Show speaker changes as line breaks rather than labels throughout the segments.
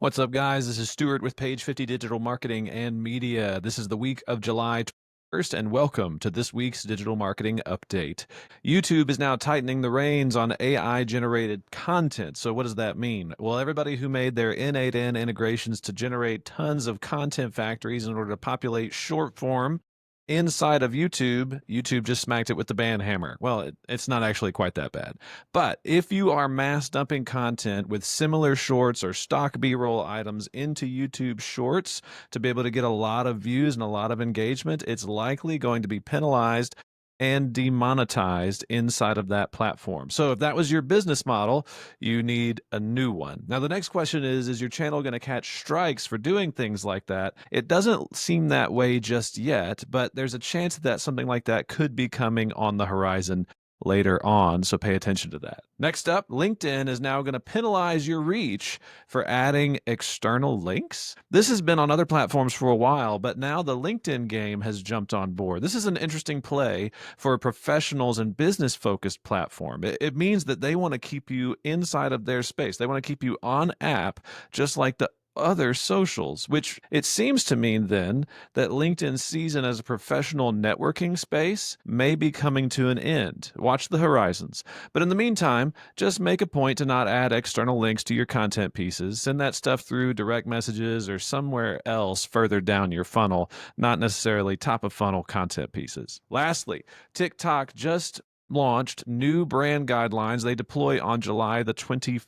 What's up, guys? This is Stuart with Page 50 Digital Marketing and Media. This is the week of July 1st, and welcome to this week's digital marketing update. YouTube is now tightening the reins on AI generated content. So, what does that mean? Well, everybody who made their N8N integrations to generate tons of content factories in order to populate short form inside of YouTube just smacked it with the ban hammer. Well, it's not actually quite that bad. But if you are mass dumping content with similar shorts or stock B-roll items into YouTube Shorts to be able to get a lot of views and a lot of engagement, it's likely going to be penalized and demonetized inside of that platform. So if that was your business model, you need a new one. Now, the next question is your channel going to catch strikes for doing things like that? It doesn't seem that way just yet, but there's a chance that something like that could be coming on the horizon later on, so pay attention to that. Next up, LinkedIn is now going to penalize your reach for adding external links. This has been on other platforms for a while, but now the LinkedIn game has jumped on board. This is an interesting play for professionals and business focused platform. It means that they want to keep you inside of their space. They want to keep you on app, just like the other socials, which it seems to mean then that LinkedIn's season as a professional networking space may be coming to an end. Watch the horizons. But in the meantime, just make a point to not add external links to your content pieces. Send that stuff through direct messages or somewhere else further down your funnel, not necessarily top of funnel content pieces. Lastly, TikTok just launched new brand guidelines they deploy on July the 25th.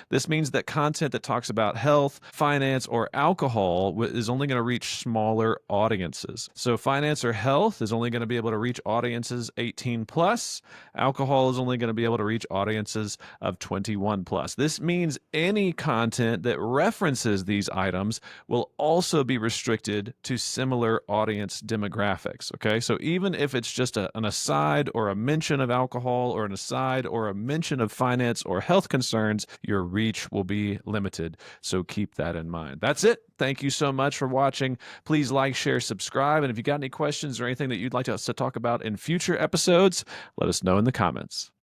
This means that content that talks about health, finance, or alcohol is only going to reach smaller audiences. So finance or health is only going to be able to reach audiences 18 plus. Alcohol is only going to be able to reach audiences of 21 plus. This means any content that references these items will also be restricted to similar audience demographics. Okay, so even if it's just an aside or a mention of alcohol or an aside or a mention of finance or health concerns, your reach will be limited. So keep that in mind. That's it. Thank you so much for watching. Please like, share, subscribe. And if you got any questions or anything that you'd like us to talk about in future episodes, let us know in the comments.